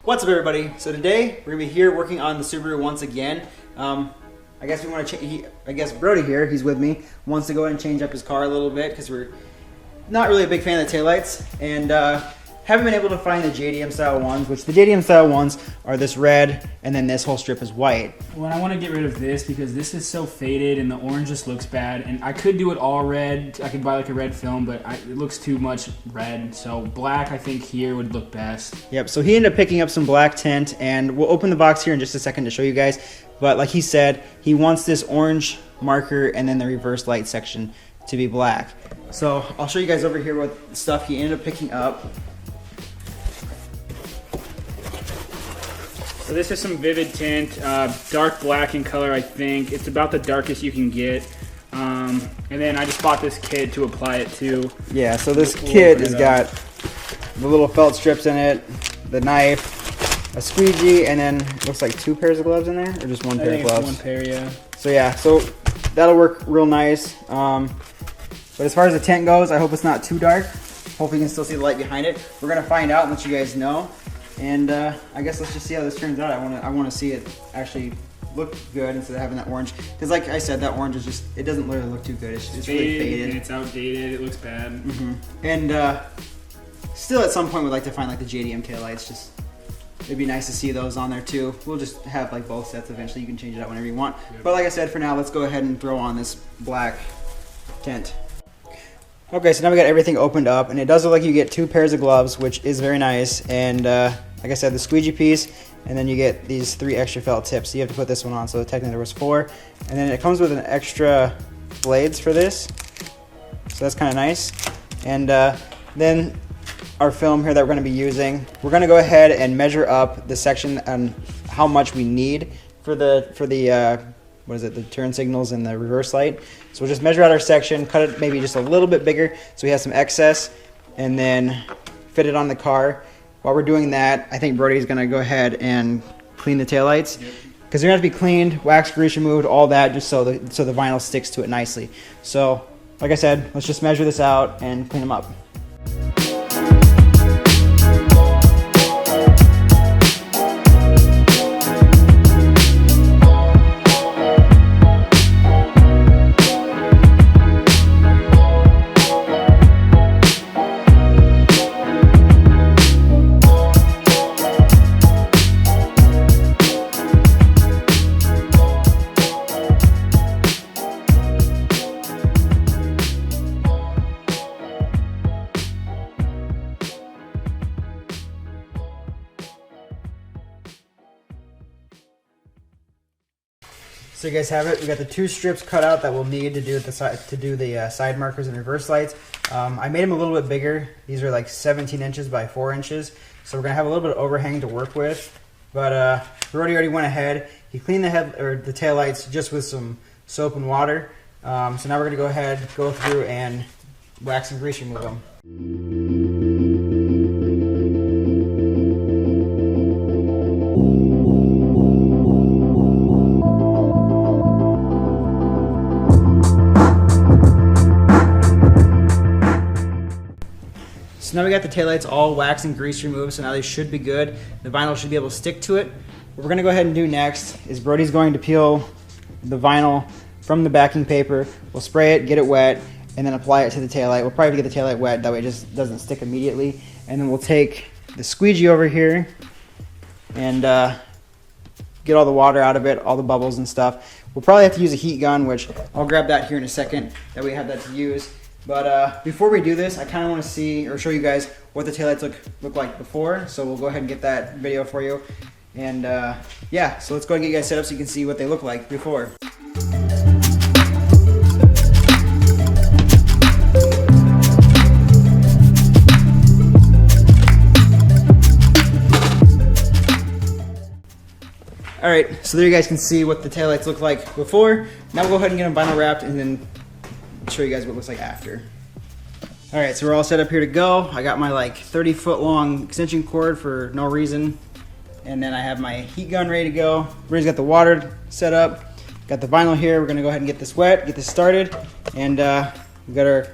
What's up, everybody? So today we're gonna be here working on the Subaru once again. I guess we want to. I guess Brody here, he's with me, wants to go ahead and change up his car a little bit because we're not really a big fan of the taillights, and haven't been able to find the JDM style ones. Which the JDM style ones are this red, and then this whole strip is white. Well, I want to get rid of this because this is so faded, and the orange just looks bad. And I could do it all red. I could buy like a red film, but it looks too much red. So black, I think here would look best. Yep. So he ended up picking up some black tint, and we'll open the box here in just a second to show you guys. But like he said, he wants this orange marker and then the reverse light section to be black. So I'll show you guys over here what stuff he ended up picking up. So this is some Vivid tint, dark black in color, I think. It's about the darkest you can get. And then I just bought this kit to apply it to. Yeah, so this kit has got the little felt strips in it, the knife, a squeegee, and then it looks like 2 pairs of gloves in there, or just one pair of gloves? One pair, yeah. So yeah, so that'll work real nice. But as far as the tint goes, I hope it's not too dark. Hopefully you can still see the light behind it. We're gonna find out and let you guys know. And I guess let's just see how this turns out. I want to see it actually look good instead of having that orange. Because like I said, that orange is just, it doesn't really look too good. It's really faded. And it's outdated. It looks bad. Mm-hmm. And still at some point we'd like to find like the JDM taillights. Just, it'd be nice to see those on there too. We'll just have like both sets eventually. You can change it out whenever you want. Yep. But like I said, for now, let's go ahead and throw on this black tint. Okay, so now we got everything opened up, and it does look like you get 2 pairs of gloves, which is very nice. And like I said, the squeegee piece, and then you get these 3 extra felt tips. So you have to put this one on, so technically there was 4. And then it comes with an extra blades for this, so that's kind of nice. And then our film here that we're going to be using, we're going to go ahead and measure up the section on how much we need for the what is it, the turn signals and the reverse light. So we'll just measure out our section, cut it maybe just a little bit bigger so we have some excess, and then fit it on the car. While we're doing that, I think Brody's gonna go ahead and clean the taillights. Yep. Because they're gonna have to be cleaned, wax, grease removed, all that, just so the vinyl sticks to it nicely. So, like I said, let's just measure this out and clean them up. So you guys have it. We got the 2 strips cut out that we'll need to do the side markers and reverse lights. I made them a little bit bigger. These are like 17 inches by 4 inches, so we're gonna have a little bit of overhang to work with. But Brody already went ahead. He cleaned the tail lights just with some soap and water. So now we're gonna go through and wax and grease remove them. So now we got the taillights all wax and grease removed, so now they should be good. The vinyl should be able to stick to it. What we're gonna go ahead and do next is Brody's going to peel the vinyl from the backing paper. We'll spray it, get it wet, and then apply it to the taillight. We'll probably get the taillight wet, that way it just doesn't stick immediately. And then we'll take the squeegee over here and get all the water out of it, all the bubbles and stuff. We'll probably have to use a heat gun, which I'll grab that here in a second. That way we have that to use. But before we do this, I kind of want to see or show you guys what the taillights look like before. So we'll go ahead and get that video for you. And yeah, so let's go ahead and get you guys set up so you can see what they look like before. Alright, so there you guys can see what the taillights look like before. Now we'll go ahead and get them vinyl wrapped and then show you guys what it looks like after. Alright, so we're all set up here to go. I got my like 30-foot long extension cord for no reason. And then I have my heat gun ready to go. Ray's got the water set up. Got the vinyl here. We're gonna go ahead and get this wet, get this started. And we got our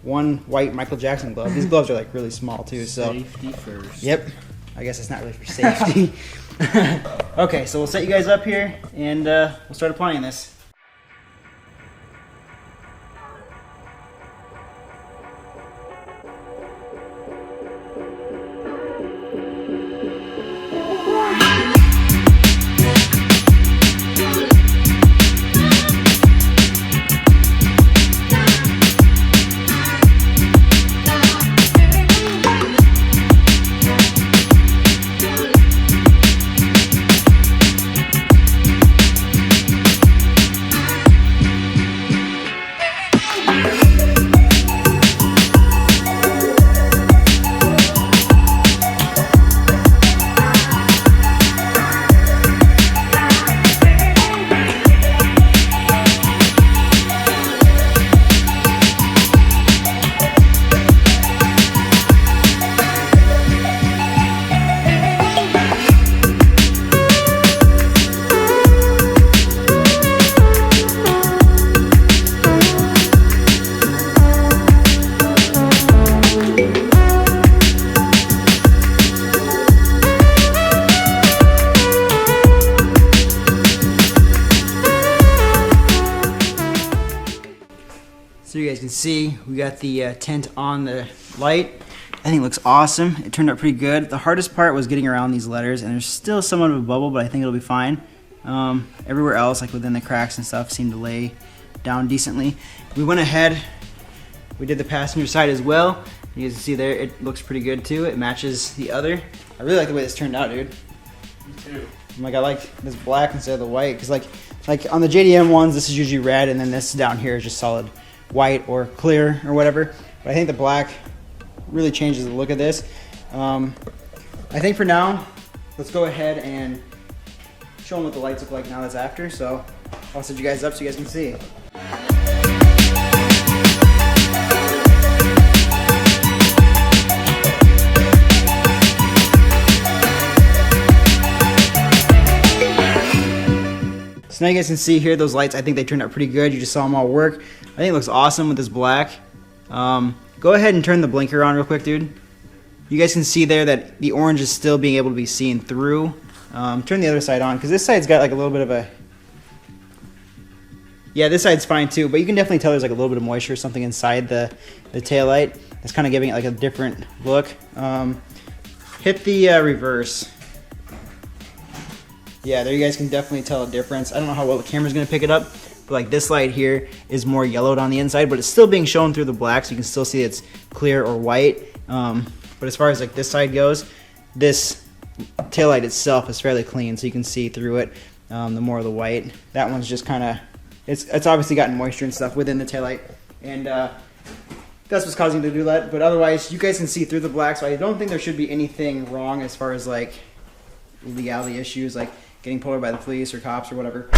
one white Michael Jackson glove. These gloves are like really small too, so. Safety first. Yep. I guess it's not really for safety. Okay, so we'll set you guys up here, and we'll start applying this. So you guys can see we got the tint on the light. I think it looks awesome. It turned out pretty good. The hardest part was getting around these letters, and there's still somewhat of a bubble, but I think it'll be fine. Everywhere else, like within the cracks and stuff, seemed to lay down decently. We went ahead, we did the passenger side as well. You guys can see there, it looks pretty good too. It matches the other. I really like the way this turned out, dude. Me too. Like I like this black instead of the white, because like on the JDM ones, this is usually red, and then this down here is just solid white or clear or whatever. But I think the black really changes the look of this. I think for now, let's go ahead and show them what the lights look like now that's after. So I'll set you guys up so you guys can see. So now you guys can see here, those lights, I think they turned out pretty good. You just saw them all work. I think it looks awesome with this black. Go ahead and turn the blinker on real quick, dude. You guys can see there that the orange is still being able to be seen through. Turn the other side on, because this side's got like a little bit of a... Yeah, this side's fine too, but you can definitely tell there's like a little bit of moisture or something inside the taillight. That's kind of giving it like a different look. Hit the reverse. Yeah, there you guys can definitely tell a difference. I don't know how well the camera's gonna pick it up, but like this light here is more yellowed on the inside, but it's still being shown through the black, so you can still see it's clear or white. But as far as like this side goes, this taillight itself is fairly clean, so you can see through it. The more of the white. That one's just kind of, it's obviously gotten moisture and stuff within the taillight, and that's what's causing it to do that. But otherwise, you guys can see through the black, so I don't think there should be anything wrong as far as like legality issues, like getting pulled over by the police or cops or whatever.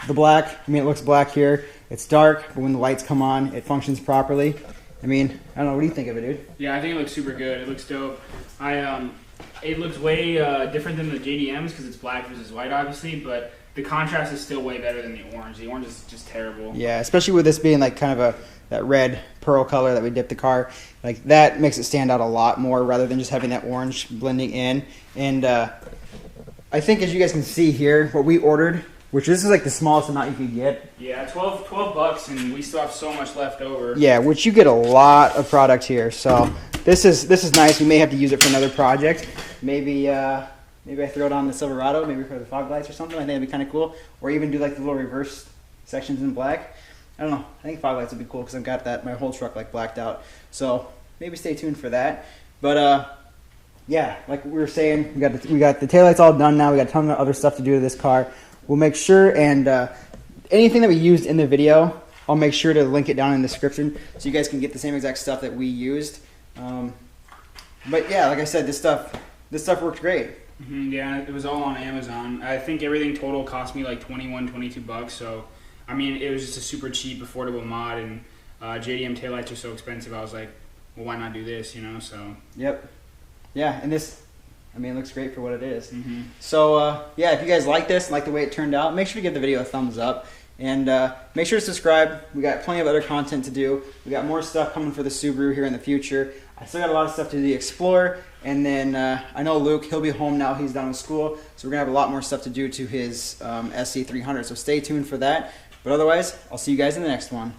The black, I mean, it looks black here. It's dark, but when the lights come on, it functions properly. I mean, I don't know, what do you think of it, dude? Yeah, I think it looks super good. It looks dope. It looks way different than the JDMs because it's black versus white, obviously, but the contrast is still way better than the orange. The orange is just terrible. Yeah, especially with this being like kind of that red pearl color that we dipped the car. Like that makes it stand out a lot more rather than just having that orange blending in. And I think as you guys can see here, what we ordered, which this is like the smallest amount you could get. Yeah, 12 bucks, and we still have so much left over. Yeah, which you get a lot of product here. So this is nice. We may have to use it for another project. Maybe I throw it on the Silverado, maybe for the fog lights or something. I think that'd be kind of cool. Or even do like the little reverse sections in black. I don't know. I think fog lights would be cool because I've got my whole truck like blacked out. So maybe stay tuned for that. But yeah, like we were saying, we got the taillights all done now. We got a ton of other stuff to do to this car. We'll make sure, and anything that we used in the video, I'll make sure to link it down in the description so you guys can get the same exact stuff that we used. But yeah, like I said, this stuff worked great. Yeah, it was all on Amazon. I think everything total cost me like 22 bucks. So, I mean, it was just a super cheap, affordable mod, and JDM taillights are so expensive. I was like, well, why not do this, you know? So. Yep. Yeah, and this, I mean, it looks great for what it is. So, yeah, if you guys like this and like the way it turned out, make sure to give the video a thumbs up. And make sure to subscribe. We got plenty of other content to do. We got more stuff coming for the Subaru here in the future. I still got a lot of stuff to do the Explorer, and then I know Luke, he'll be home now, he's done with school, so we're gonna have a lot more stuff to do to his SC300, so stay tuned for that. But otherwise, I'll see you guys in the next one.